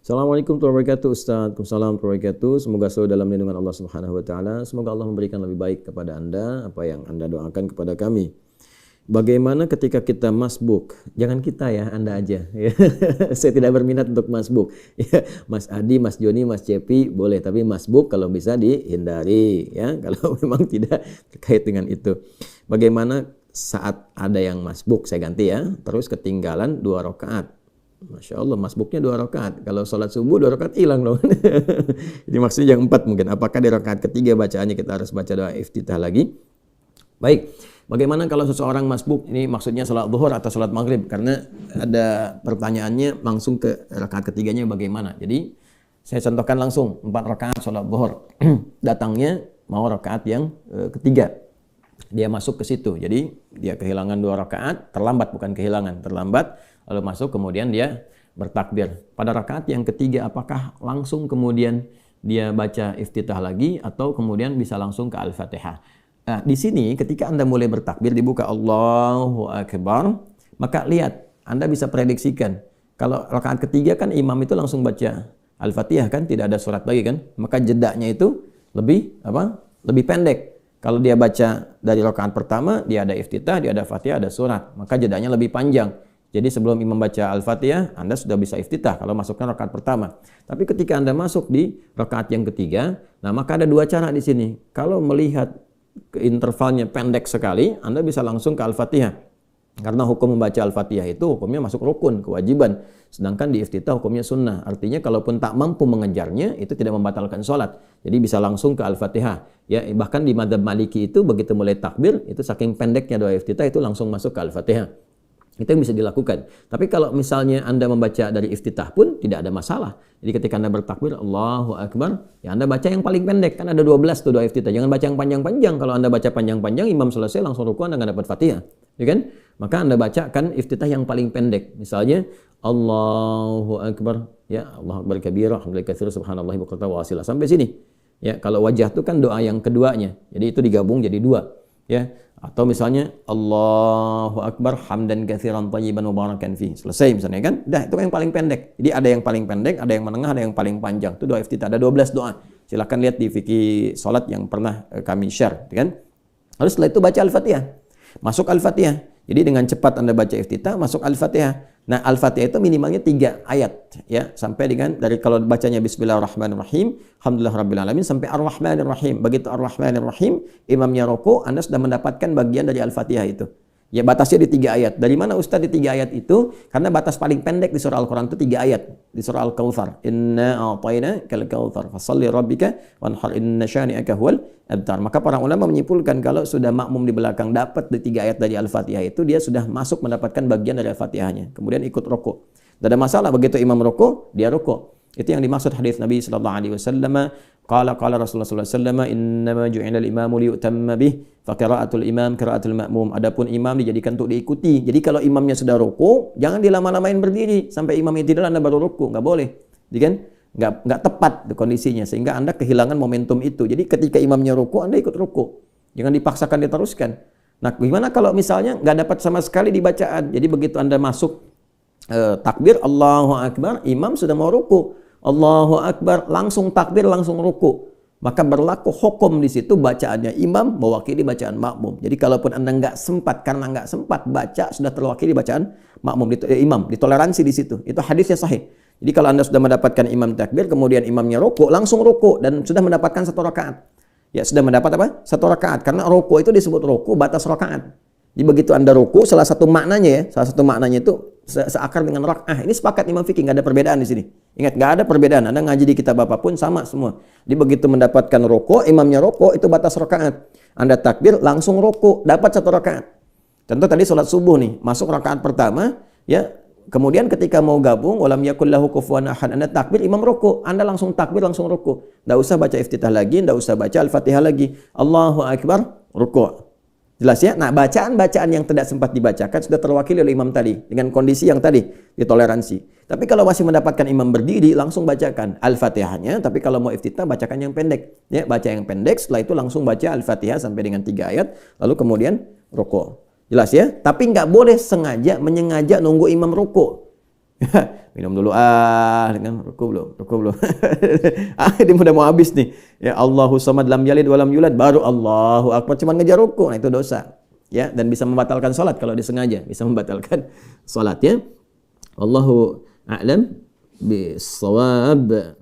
Assalamualaikum warahmatullahi wabarakatuh, Ustaz. Waalaikumsalam warahmatullahi wabarakatuh. Semoga selalu dalam lindungan Allah Subhanahu wa taala. Semoga Allah memberikan lebih baik kepada Anda apa yang Anda doakan kepada kami. Bagaimana ketika kita masbuk? Jangan kita ya, Anda aja. Saya tidak berminat untuk masbuk. Ya, Mas Adi, Mas Joni, Mas Cepi boleh, tapi masbuk kalau bisa dihindari ya. Kalau memang tidak terkait dengan itu. Bagaimana saat ada yang masbuk, saya ganti ya. Terus ketinggalan 2 rakaat. Masya Allah, masbuknya 2 rakaat. Kalau sholat subuh 2 rakaat hilang dong. Jadi maksudnya yang 4 mungkin. Apakah di rakaat ketiga bacaannya kita harus baca doa iftitah lagi? Baik. Bagaimana kalau seseorang masbuk? Ini maksudnya sholat zuhur atau sholat maghrib? Karena ada pertanyaannya langsung ke rakaat ketiganya bagaimana. Jadi saya contohkan langsung 4 rakaat sholat zuhur. Datangnya mau rakaat yang ketiga. Dia masuk ke situ. Jadi dia kehilangan 2 rakaat, terlambat, bukan kehilangan, terlambat. Lalu masuk, kemudian dia bertakbir. Pada rakaat yang ketiga, apakah langsung kemudian dia baca iftitah lagi atau kemudian bisa langsung ke Al-Fatihah? Nah, di sini ketika Anda mulai bertakbir, dibuka Allahu Akbar, maka lihat, Anda bisa prediksikan. Kalau rakaat ketiga kan imam itu langsung baca Al-Fatihah kan, tidak ada surat lagi kan, maka jedanya itu lebih pendek. Kalau dia baca dari rakaat pertama, dia ada iftitah, dia ada Fatihah, ada surat, maka jedanya lebih panjang. Jadi sebelum imam baca Al-Fatihah, Anda sudah bisa iftitah kalau masukkan rakaat pertama. Tapi ketika Anda masuk di rakaat yang ketiga, nah maka ada 2 cara di sini. Kalau melihat intervalnya pendek sekali, Anda bisa langsung ke Al-Fatihah. Karena hukum membaca Al-Fatihah itu hukumnya masuk rukun, kewajiban. Sedangkan di iftitah hukumnya sunnah. Artinya kalaupun tak mampu mengejarnya, itu tidak membatalkan sholat. Jadi bisa langsung ke Al-Fatihah. Ya, bahkan di madzhab Maliki itu begitu mulai takbir, itu saking pendeknya doa iftitah itu langsung masuk ke Al-Fatihah. Itu yang bisa dilakukan. Tapi kalau misalnya Anda membaca dari iftitah pun tidak ada masalah. Jadi ketika Anda bertakbir Allahu Akbar, ya Anda baca yang paling pendek. Kan ada 12 tuh doa iftitah. Jangan baca yang panjang-panjang. Kalau Anda baca panjang-panjang, imam selesai langsung ruku, Anda nggak dapat Fatihah. Ya kan? Maka Anda bacakan iftitah yang paling pendek. Misalnya Allahu Akbar, ya Allahu Akbar kabira, alhamdulillah katsira, subhanallahi bukratan wa asila. Sampai sini. Ya, kalau wajah itu kan doa yang keduanya. Jadi itu digabung jadi 2. Ya. Atau misalnya Allahu Akbar hamdan katsiran thayyiban mubarakan fi. Selesai misalnya kan? Dah, itu yang paling pendek. Jadi ada yang paling pendek, ada yang menengah, ada yang paling panjang. Itu doa iftitah. Ada 12 doa. Silakan lihat di fikih salat yang pernah kami share, kan? Lalu setelah itu baca Al-Fatihah. Masuk Al-Fatihah. Jadi dengan cepat Anda baca iftitah, masuk Al-Fatihah. Nah, Al-Fatihah itu minimalnya 3 ayat ya, sampai dengan dari kalau bacanya bismillahirrahmanirrahim, alhamdulillahirabbil alamin sampai ar-rahmanirrahim. Begitu ar-rahmanirrahim, imamnya rukuk, Anda sudah mendapatkan bagian dari Al-Fatihah itu. Ya, batasnya di 3 ayat. Dari mana Ustaz di 3 ayat itu? Karena batas paling pendek di surah Al-Quran itu 3 ayat. Di surah Al-Kautsar. Inna a'tainakal kautsar fashalli rabbika wanhar inna syani'aka huwal abtar. Maka para ulama menyimpulkan kalau sudah makmum di belakang dapat di 3 ayat dari Al-Fatihah itu, dia sudah masuk mendapatkan bagian dari Al-Fatihahnya. Kemudian ikut rukuk. Tidak ada masalah begitu imam rukuk, dia rukuk. Itu yang dimaksud hadis Nabi sallallahu alaihi wasallam. Qala Rasulullah sallallahu alaihi wasallam, "Innama ju'ila al-imamu liyutamma bih, fa qira'atul imam qira'atul ma'mum." Adapun imam dijadikan untuk diikuti. Jadi kalau imamnya sudah ruku, jangan dilama-lamain berdiri sampai imamnya tidur Anda baru ruku, enggak boleh. Jadi kan enggak tepat kondisinya sehingga Anda kehilangan momentum itu. Jadi ketika imamnya ruku, Anda ikut ruku. Jangan dipaksakan diteruskan. Nah, gimana kalau misalnya enggak dapat sama sekali di bacaan? Jadi begitu Anda masuk takbir Allahu Akbar, imam sudah mau ruku. Allahu Akbar, langsung takbir, langsung ruku. Maka berlaku hukum di situ bacaannya imam mewakili bacaan makmum. Jadi kalaupun Anda nggak sempat, karena nggak sempat baca, sudah terwakili bacaan makmum, imam, ditoleransi di situ. Itu hadisnya sahih. Jadi kalau Anda sudah mendapatkan imam takbir, kemudian imamnya ruku, langsung ruku dan sudah mendapatkan 1 rakaat. Ya, sudah mendapat apa? 1 rakaat. Karena ruku itu disebut ruku batas rakaat. Jadi begitu Anda ruku, salah satu maknanya itu seakar dengan rak'ah. Ini sepakat Imam Fikih, nggak ada perbedaan di sini. Ingat, nggak ada perbedaan. Anda ngaji di kitab apapun sama semua. Jadi begitu mendapatkan ruku, imamnya ruku, itu batas rakaat. Anda takbir, langsung ruku, dapat 1 rakaat. Contoh tadi sholat subuh nih, masuk rakaat pertama, ya. Kemudian ketika mau gabung, walam yakul lahu kufuwan ahad, Anda takbir, imam ruku, Anda langsung takbir, langsung ruku. Nggak usah baca iftitah lagi, nggak usah baca Al-Fatihah lagi. Allahu Akbar, ruku. Jelas ya? Nah, bacaan-bacaan yang tidak sempat dibacakan sudah terwakili oleh imam tadi dengan kondisi yang tadi ditoleransi. Tapi kalau masih mendapatkan imam berdiri, langsung bacakan Al-Fatihahnya. Tapi kalau mau iftitah, bacakan yang pendek. Ya, baca yang pendek, setelah itu langsung baca Al-Fatihah sampai dengan 3 ayat, lalu kemudian ruku. Jelas ya? Tapi nggak boleh menyengaja nunggu imam ruku. Minum dulu dengan ruku belum. Ini udah mau habis nih. Ya Allahu samad lam yalid walam yulad baru Allahu akbar cuman ngejar ruku. Nah itu dosa. Ya, dan bisa membatalkan salat kalau disengaja, bisa membatalkan salat ya. Allahu a'lam bis-shawab.